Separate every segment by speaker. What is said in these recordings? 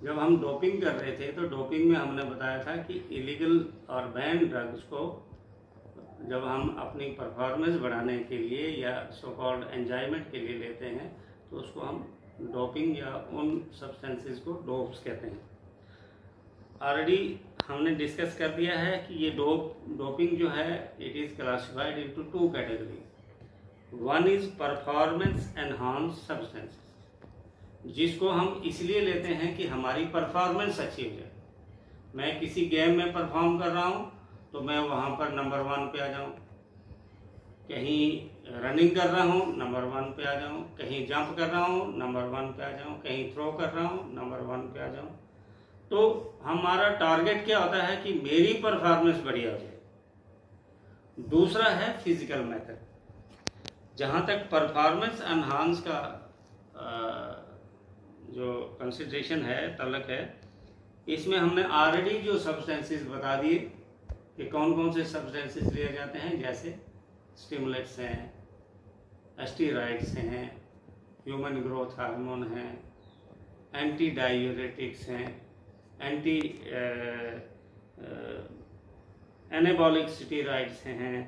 Speaker 1: जब हम डोपिंग कर रहे थे तो डोपिंग में हमने बताया था कि इलीगल और बैन ड्रग्स को जब हम अपनी परफॉर्मेंस बढ़ाने के लिए या सो कॉल्ड एंजॉयमेंट के लिए लेते हैं तो उसको हम डोपिंग या उन सब्सटेंसेस को डोप्स कहते हैं। ऑलरेडी हमने डिस्कस कर दिया है कि ये डोपिंग जो है it is classified into 2 category. One is performance enhance substances, जिसको हम इसलिए लेते हैं कि हमारी परफॉर्मेंस अच्छी हो जाए। मैं किसी गेम में परफॉर्म कर रहा हूँ तो मैं वहाँ पर नंबर 1 पे आ जाऊँ, कहीं रनिंग कर रहा हूँ नंबर 1 पे आ जाऊँ, कहीं जंप कर रहा हूँ नंबर 1 पे आ जाऊँ, कहीं थ्रो कर रहा हूँ नंबर 1 पे आ जाऊँ। तो हमारा टारगेट क्या होता है कि मेरी परफॉर्मेंस बढ़िया हो जाए। दूसरा है फिजिकल मेथड। जहाँ तक परफॉर्मेंस एनहांस का जो कंसिडरेशन है, तलक है, इसमें हमने ऑलरेडी जो सब्सटेंसेस बता दिए कि कौन कौन से सब्सटेंसेस लिए जाते हैं, जैसे स्टिमुलेंट्स हैं, स्टेरॉइड्स हैं, ह्यूमन ग्रोथ हार्मोन हैं, एंटी डायूरेटिक्स हैं, एंटी एनाबॉलिक स्टेरॉइड्स हैं,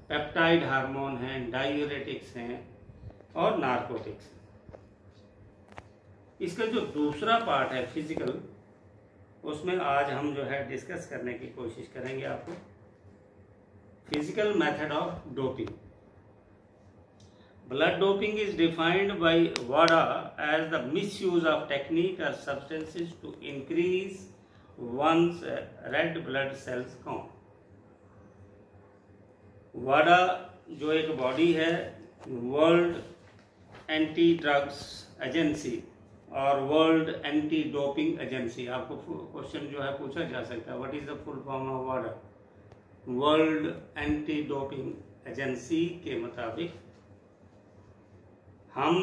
Speaker 1: पेप्टाइड हार्मोन हैं, डायूरेटिक्स हैं और नार्कोटिक्स। इसका जो दूसरा पार्ट है फिजिकल, उसमें आज हम जो है डिस्कस करने की कोशिश करेंगे आपको physical method of doping. Blood doping is defined by WADA as the misuse of technique or substances to increase one's red blood cells count। WADA जो एक बॉडी है, वर्ल्ड एंटी ड्रग्स एजेंसी और world anti doping agency, आपको question जो है पूछा जा सकता है, what is the full form of WADA? World anti doping agency के मुताबिक हम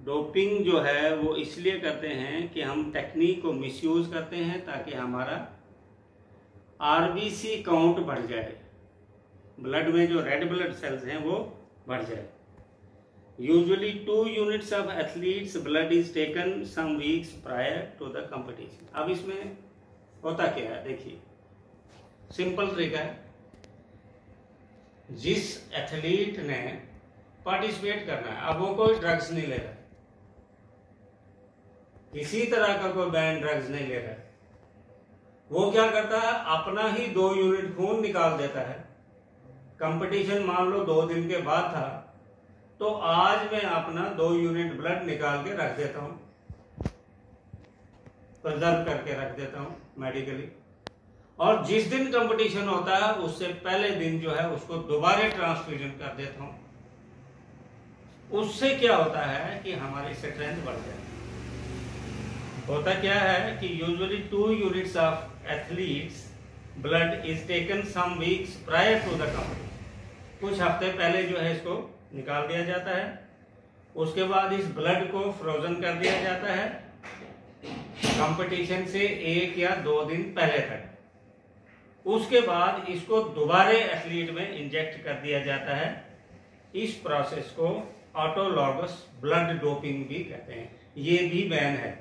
Speaker 1: डोपिंग जो है वो इसलिए करते हैं कि हम टेक्निक को मिसयूज करते हैं ताकि हमारा RBC काउंट बढ़ जाए, ब्लड में जो रेड ब्लड सेल्स हैं वो बढ़ जाए। Usually 2 units of athletes blood is taken some weeks prior to the competition। अब इसमें होता क्या है, देखिए सिंपल तरीका है। जिस एथलीट ने पार्टिसिपेट करना है, अब वो कोई ड्रग्स नहीं ले रहा, किसी तरह का कोई बैन ड्रग्स नहीं ले रहा, वो क्या करता है, अपना ही 2 यूनिट खून निकाल देता है। कंपटीशन मान लो 2 दिन के बाद था, तो आज मैं अपना 2 यूनिट ब्लड निकाल के रख देता हूं, प्रिजर्व करके रख देता हूं मेडिकली, और जिस दिन कंपटीशन होता है उससे पहले दिन जो है उसको दोबारा ट्रांसफ्यूजन कर देता हूं। उससे क्या होता है कि हमारी स्ट्रेंथ बढ़ जाए। होता क्या है कि usually 2 units of athlete's blood is taken some weeks prior to the competition. कुछ हफ्ते पहले जो है इसको निकाल दिया जाता है, उसके बाद इस ब्लड को फ्रोजन कर दिया जाता है कंपटीशन से 1 या 2 दिन पहले तक। उसके बाद इसको दोबारा एथलीट में इंजेक्ट कर दिया जाता है। इस प्रोसेस को ऑटोलॉगस ब्लड डोपिंग भी कहते हैं। ये भी बैन है,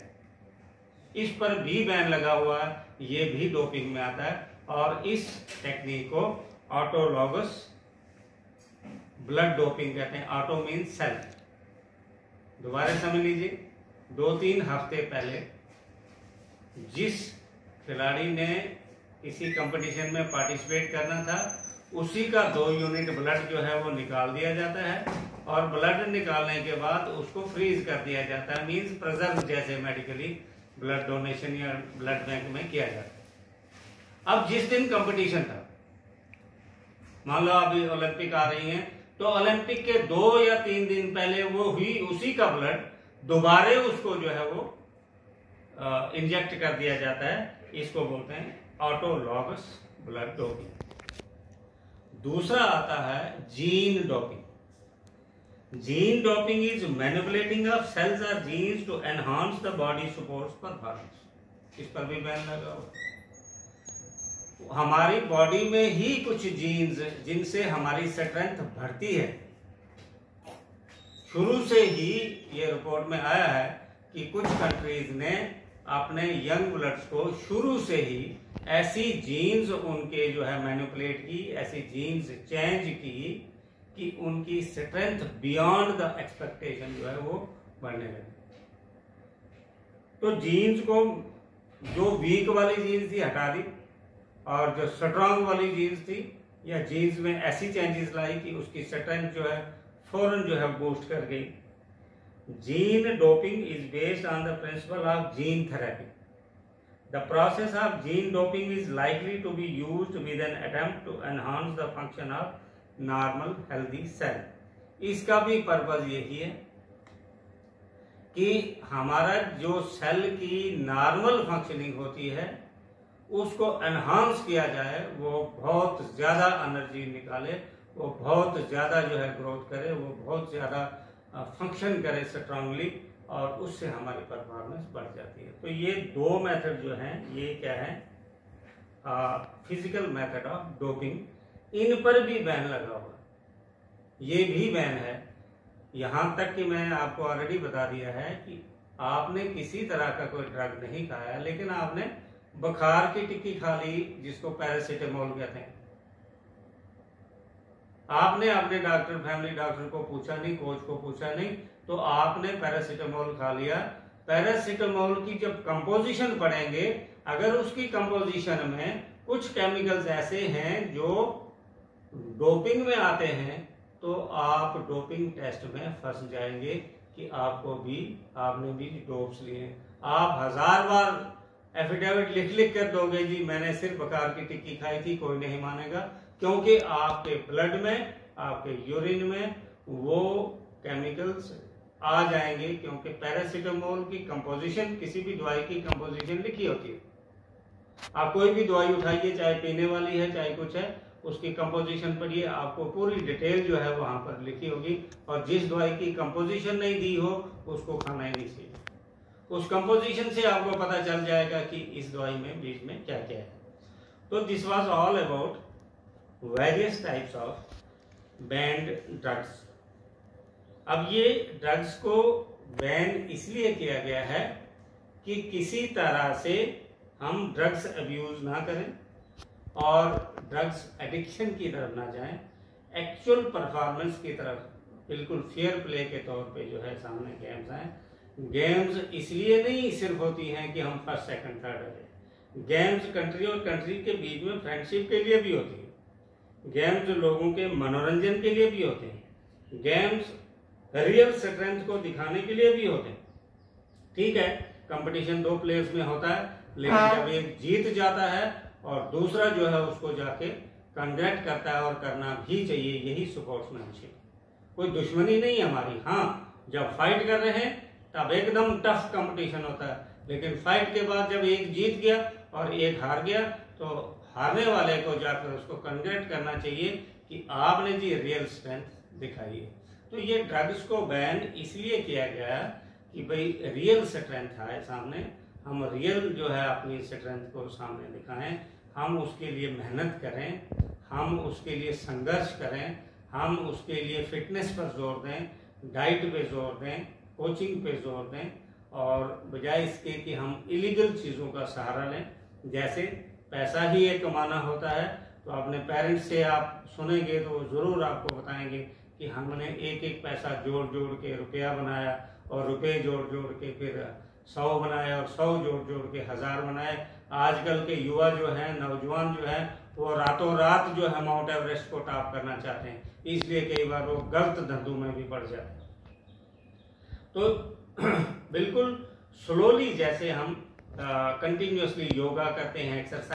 Speaker 1: इस पर भी बैन लगा हुआ है, ये भी डोपिंग में आता है, और इस टेक्निक को ऑटोलॉगस ब्लड डोपिंग कहते हैं। Auto means self. दोबारा समझ लीजिए, 2-3 हफ्ते पहले जिस खिलाड़ी ने किसी कंपटीशन में पार्टिसिपेट करना था, उसी का 2 यूनिट ब्लड जो है वो निकाल दिया जाता है, और ब्लड निकालने के बाद उसको फ्रीज कर दिया जाता है, मीन्स प्रिजर्व, जैसे मेडिकली ब्लड डोनेशन या ब्लड बैंक में किया जाता है। अब जिस दिन कंपटीशन था, मान लो अभी ओलंपिक आ रही हैं, तो ओलंपिक के 2 या 3 दिन पहले वो हुई, उसी का ब्लड दोबारा उसको जो है वो इंजेक्ट कर दिया जाता है। इसको बोलते हैं ऑटोलॉगस ब्लड डोपिंग। दूसरा आता है gene doping. Gene doping is manipulating of cells और genes to enhance the body supports performance. इस पर भी बैन लगा हुआ। हमारी बॉडी में ही कुछ जीन्स जिनसे हमारी स्ट्रेंथ बढ़ती है, शुरू से ही ये रिपोर्ट में आया है कि कुछ कंट्रीज ने अपने यंग ब्लड्स को शुरू से ही ऐसी जीन्स उनके जो है मैनिपुलेट की, ऐसी जीन्स चेंज की कि उनकी स्ट्रेंथ बियॉन्ड द एक्सपेक्टेशन जो है वो बढ़ने लगी। तो जीन्स को जो वीक वाली जीन्स थी हटा दी और जो स्ट्रॉन्ग वाली जीन्स थी या जीन्स में ऐसी चेंजेस लाई कि उसकी स्ट्रेंथ जो है फौरन जो है बूस्ट कर गई। Gene doping is based on the principle of gene therapy. The process of gene doping is likely to be used with an attempt to enhance the function of normal healthy cell. इसका भी purpose यही है कि हमारा जो cell की normal functioning होती है उसको एनहांस किया जाए, वो बहुत ज्यादा एनर्जी निकाले, वो बहुत ज्यादा जो है ग्रोथ करे, वो बहुत ज्यादा फंक्शन करे स्ट्रांगली, और उससे हमारी परफॉर्मेंस बढ़ जाती है। तो ये दो मेथड जो हैं, ये क्या है, फिजिकल मेथड ऑफ डोपिंग, इन पर भी बैन लगा हुआ, ये भी बैन है। यहां तक कि मैंने आपको ऑलरेडी बता दिया है कि आपने किसी तरह का कोई ड्रग नहीं खाया, लेकिन आपने बुखार की टिक्की खा ली जिसको पैरासीटामोल कहते हैं। आपने अपने डॉक्टर, फैमिली डॉक्टर को पूछा नहीं, कोच को पूछा नहीं, तो आपने पैरासीटामोल खा लिया। पैरासीटामोल की जब कंपोजिशन पढ़ेंगे, अगर उसकी कंपोजिशन में कुछ केमिकल्स ऐसे हैं जो डोपिंग में आते हैं, तो आप डोपिंग टेस्ट में फंस जाएंगे कि आपने भी डोप्स लिए। आप 1000 बार एफिडेविट लिख कर दोगे जी मैंने सिर्फ बुखार की टिक्की खाई थी, कोई नहीं मानेगा, क्योंकि आपके ब्लड में, आपके यूरिन में वो केमिकल्स आ जाएंगे, क्योंकि पैरासीटामोल की कंपोजिशन, किसी भी दवाई की कंपोजिशन लिखी होती है। आप कोई भी दवाई उठाइए, चाहे पीने वाली है चाहे कुछ है, उसकी कंपोजिशन पढ़िए, आपको पूरी डिटेल जो है वहां पर लिखी होगी। और जिस दवाई की कंपोजिशन नहीं दी हो उसको खाना ही नहीं चाहिए। उस कंपोजिशन से आपको पता चल जाएगा कि इस दवाई में बीच में क्या क्या है। तो this was all about various types of banned drugs. अब ये ड्रग्स को बैन इसलिए किया गया है कि किसी तरह से हम ड्रग्स अब्यूज ना करें और ड्रग्स एडिक्शन की तरफ ना जाएं, एक्चुअल परफॉर्मेंस की तरफ बिल्कुल फेयर प्ले के तौर पे जो है सामने गेम्स आए। गेम्स इसलिए नहीं सिर्फ होती हैं कि हम फर्स्ट सेकंड थर्ड रहे, गेम्स कंट्री और कंट्री के बीच में फ्रेंडशिप के लिए भी होती है, गेम्स लोगों के मनोरंजन के लिए भी होते हैं, गेम्स रियल स्ट्रेंथ को दिखाने के लिए भी होते हैं। ठीक है, कंपटीशन 2 प्लेयर्स में होता है, लेकिन जब एक जीत जाता है और दूसरा जो है उसको जाके कंग्रेट करता है, और करना भी चाहिए, यही स्पोर्ट्समैनशिप। कोई दुश्मनी नहीं है हमारी। हाँ, जब फाइट कर रहे हैं तब एकदम टफ कंपटीशन होता है, लेकिन फाइट के बाद जब एक जीत गया और एक हार गया, तो हारने वाले को जाकर उसको कंग्रेट करना चाहिए कि आपने जी रियल स्ट्रेंथ दिखाई है। तो ये ड्रग्स को बैन इसलिए किया गया कि भाई रियल स्ट्रेंथ आए सामने, हम रियल जो है अपनी स्ट्रेंथ को सामने दिखाएं, हम उसके लिए मेहनत करें, हम उसके लिए संघर्ष करें, हम उसके लिए फिटनेस पर जोर दें, डाइट पे जोर दें, कोचिंग पे जोर दें, और बजाय इसके कि हम इलीगल चीज़ों का सहारा लें। जैसे पैसा ही एक कमाना होता है, तो अपने पेरेंट्स से आप सुनेंगे तो ज़रूर आपको बताएंगे कि हमने एक एक पैसा जोड़ जोड़ के रुपया बनाया, और रुपये जोड़ जोड़ के फिर 100 बनाए, और 100 जोड़ जोड़ के 1000 बनाए। आजकल के युवा जो हैं, नौजवान जो हैं, वो रातों रात जो है माउंट एवरेस्ट को टॉप करना चाहते हैं, इसलिए कई बार वो गलत धंधों में भी पड़ जाते हैं। तो बिल्कुल स्लोली, जैसे हम कंटिन्यूअसली योगा करते हैं, एक्सरसाइज